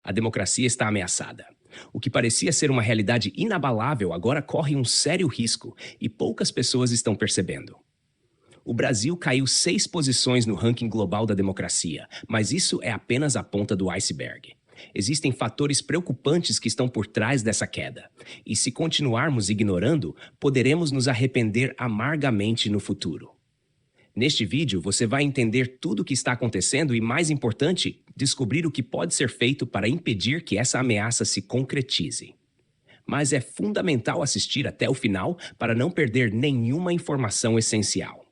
A democracia está ameaçada. O que parecia ser uma realidade inabalável agora corre um sério risco e poucas pessoas estão percebendo. O Brasil caiu 6 posições no ranking global da democracia, mas isso é apenas a ponta do iceberg. Existem fatores preocupantes que estão por trás dessa queda, e se continuarmos ignorando, poderemos nos arrepender amargamente no futuro. Neste vídeo, você vai entender tudo o que está acontecendo e, mais importante, descobrir o que pode ser feito para impedir que essa ameaça se concretize. Mas é fundamental assistir até o final para não perder nenhuma informação essencial.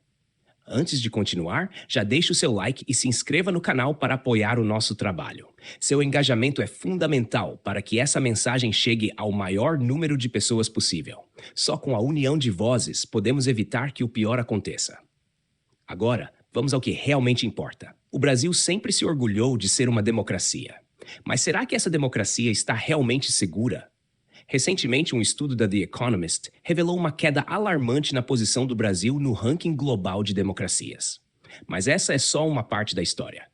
Antes de continuar, já deixe o seu like e se inscreva no canal para apoiar o nosso trabalho. Seu engajamento é fundamental para que essa mensagem chegue ao maior número de pessoas possível. Só com a união de vozes podemos evitar que o pior aconteça. Agora, vamos ao que realmente importa. O Brasil sempre se orgulhou de ser uma democracia. Mas será que essa democracia está realmente segura? Recentemente, um estudo da The Economist revelou uma queda alarmante na posição do Brasil no ranking global de democracias. Mas essa é só uma parte da história.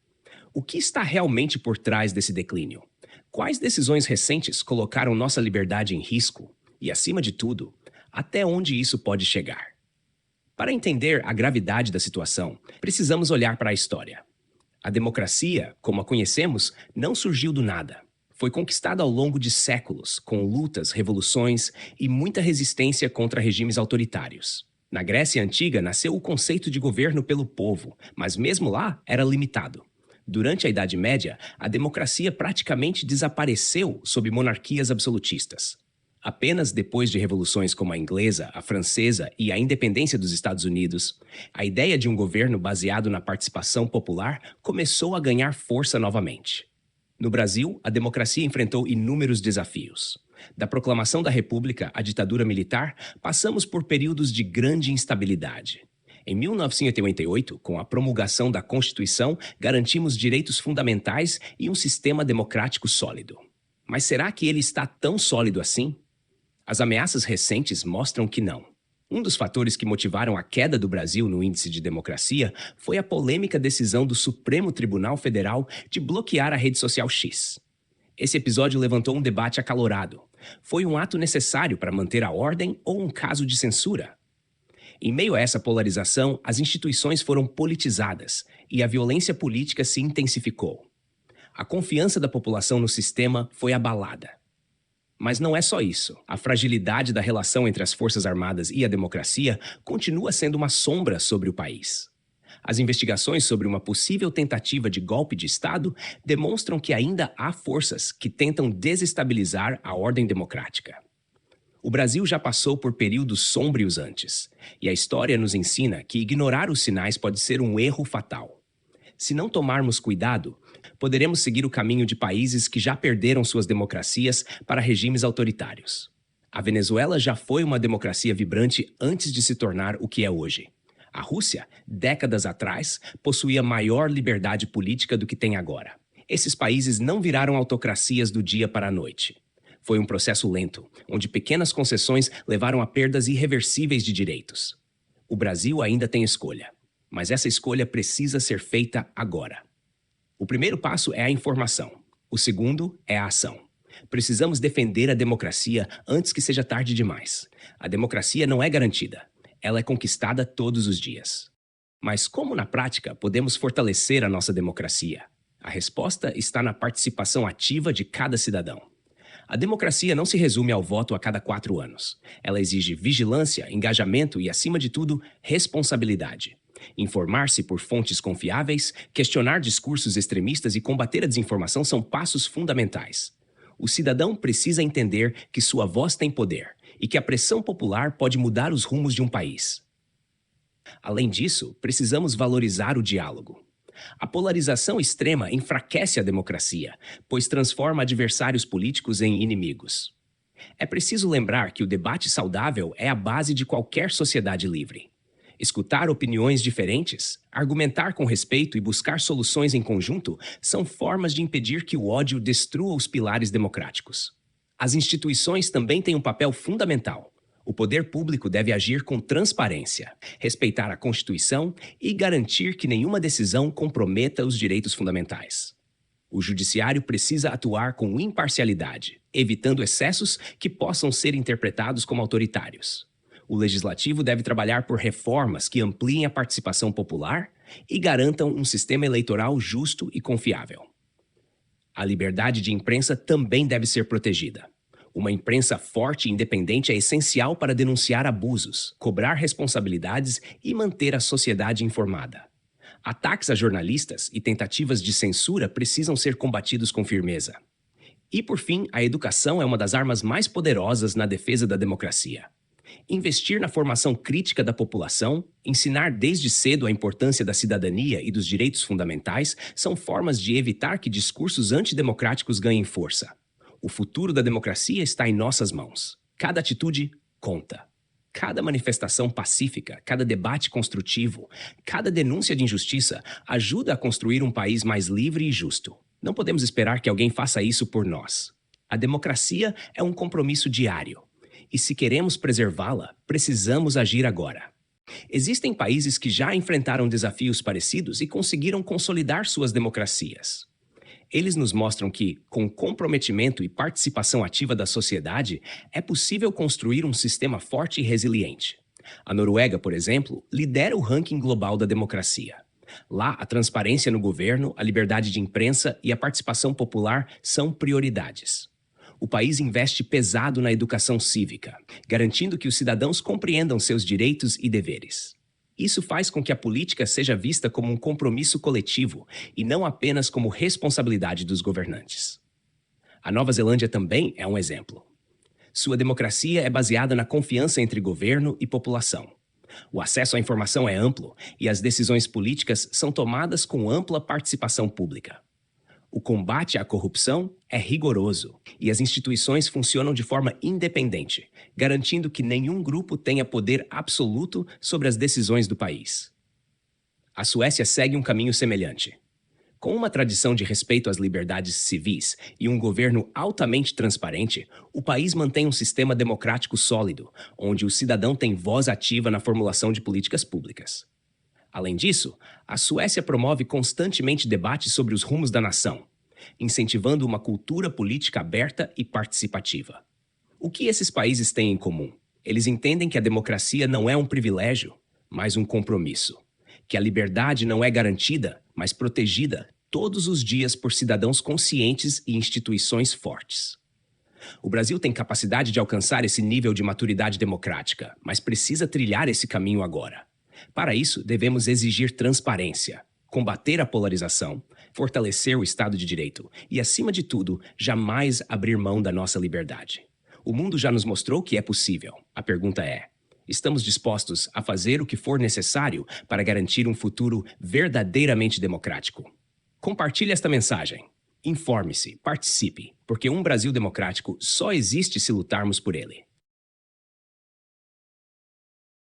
O que está realmente por trás desse declínio? Quais decisões recentes colocaram nossa liberdade em risco? E, acima de tudo, até onde isso pode chegar? Para entender a gravidade da situação, precisamos olhar para a história. A democracia, como a conhecemos, não surgiu do nada. Foi conquistada ao longo de séculos, com lutas, revoluções e muita resistência contra regimes autoritários. Na Grécia Antiga nasceu o conceito de governo pelo povo, mas mesmo lá era limitado. Durante a Idade Média, a democracia praticamente desapareceu sob monarquias absolutistas. Apenas depois de revoluções como a inglesa, a francesa e a independência dos Estados Unidos, a ideia de um governo baseado na participação popular começou a ganhar força novamente. No Brasil, a democracia enfrentou inúmeros desafios. Da proclamação da República à ditadura militar, passamos por períodos de grande instabilidade. Em 1988, com a promulgação da Constituição, garantimos direitos fundamentais e um sistema democrático sólido. Mas será que ele está tão sólido assim? As ameaças recentes mostram que não. Um dos fatores que motivaram a queda do Brasil no índice de democracia foi a polêmica decisão do Supremo Tribunal Federal de bloquear a rede social X. Esse episódio levantou um debate acalorado. Foi um ato necessário para manter a ordem ou um caso de censura? Em meio a essa polarização, as instituições foram politizadas e a violência política se intensificou. A confiança da população no sistema foi abalada. Mas não é só isso. A fragilidade da relação entre as Forças Armadas e a democracia continua sendo uma sombra sobre o país. As investigações sobre uma possível tentativa de golpe de Estado demonstram que ainda há forças que tentam desestabilizar a ordem democrática. O Brasil já passou por períodos sômbrios antes, e a história nos ensina que ignorar os sinais pode ser um erro fatal. Se não tomarmos cuidado, poderemos seguir o caminho de países que já perderam suas democracias para regimes autoritários. A Venezuela já foi uma democracia vibrante antes de se tornar o que é hoje. A Rússia, décadas atrás, possuía maior liberdade política do que tem agora. Esses países não viraram autocracias do dia para a noite. Foi um processo lento, onde pequenas concessões levaram a perdas irreversíveis de direitos. O Brasil ainda tem escolha, mas essa escolha precisa ser feita agora. O primeiro passo é a informação. O segundo é a ação. Precisamos defender a democracia antes que seja tarde demais. A democracia não é garantida. Ela é conquistada todos os dias. Mas como na prática podemos fortalecer a nossa democracia? A resposta está na participação ativa de cada cidadão. A democracia não se resume ao voto a cada 4 anos. Ela exige vigilância, engajamento e, acima de tudo, responsabilidade. Informar-se por fontes confiáveis, questionar discursos extremistas e combater a desinformação são passos fundamentais. O cidadão precisa entender que sua voz tem poder e que a pressão popular pode mudar os rumos de um país. Além disso, precisamos valorizar o diálogo. A polarização extrema enfraquece a democracia, pois transforma adversários políticos em inimigos. É preciso lembrar que o debate saudável é a base de qualquer sociedade livre. Escutar opiniões diferentes, argumentar com respeito e buscar soluções em conjunto são formas de impedir que o ódio destrua os pilares democráticos. As instituições também têm um papel fundamental. O poder público deve agir com transparência, respeitar a Constituição e garantir que nenhuma decisão comprometa os direitos fundamentais. O judiciário precisa atuar com imparcialidade, evitando excessos que possam ser interpretados como autoritários. O legislativo deve trabalhar por reformas que ampliem a participação popular e garantam um sistema eleitoral justo e confiável. A liberdade de imprensa também deve ser protegida. Uma imprensa forte e independente é essencial para denunciar abusos, cobrar responsabilidades e manter a sociedade informada. Ataques a jornalistas e tentativas de censura precisam ser combatidos com firmeza. E, por fim, a educação é uma das armas mais poderosas na defesa da democracia. Investir na formação crítica da população, ensinar desde cedo a importância da cidadania e dos direitos fundamentais são formas de evitar que discursos antidemocráticos ganhem força. O futuro da democracia está em nossas mãos. Cada atitude conta. Cada manifestação pacífica, cada debate construtivo, cada denúncia de injustiça ajuda a construir um país mais livre e justo. Não podemos esperar que alguém faça isso por nós. A democracia é um compromisso diário. E se queremos preservá-la, precisamos agir agora. Existem países que já enfrentaram desafios parecidos e conseguiram consolidar suas democracias. Eles nos mostram que, com comprometimento e participação ativa da sociedade, é possível construir um sistema forte e resiliente. A Noruega, por exemplo, lidera o ranking global da democracia. Lá, a transparência no governo, a liberdade de imprensa e a participação popular são prioridades. O país investe pesado na educação cívica, garantindo que os cidadãos compreendam seus direitos e deveres. Isso faz com que a política seja vista como um compromisso coletivo e não apenas como responsabilidade dos governantes. A Nova Zelândia também é um exemplo. Sua democracia é baseada na confiança entre governo e população. O acesso à informação é amplo e as decisões políticas são tomadas com ampla participação pública. O combate à corrupção é rigoroso e as instituições funcionam de forma independente, garantindo que nenhum grupo tenha poder absoluto sobre as decisões do país. A Suécia segue um caminho semelhante. Com uma tradição de respeito às liberdades civis e um governo altamente transparente, o país mantém um sistema democrático sólido, onde o cidadão tem voz ativa na formulação de políticas públicas. Além disso, a Suécia promove constantemente debates sobre os rumos da nação, incentivando uma cultura política aberta e participativa. O que esses países têm em comum? Eles entendem que a democracia não é um privilégio, mas um compromisso. Que a liberdade não é garantida, mas protegida todos os dias por cidadãos conscientes e instituições fortes. O Brasil tem capacidade de alcançar esse nível de maturidade democrática, mas precisa trilhar esse caminho agora. Para isso, devemos exigir transparência, combater a polarização, fortalecer o Estado de Direito e, acima de tudo, jamais abrir mão da nossa liberdade. O mundo já nos mostrou que é possível. A pergunta é: estamos dispostos a fazer o que for necessário para garantir um futuro verdadeiramente democrático? Compartilhe esta mensagem. Informe-se, participe, porque um Brasil democrático só existe se lutarmos por ele.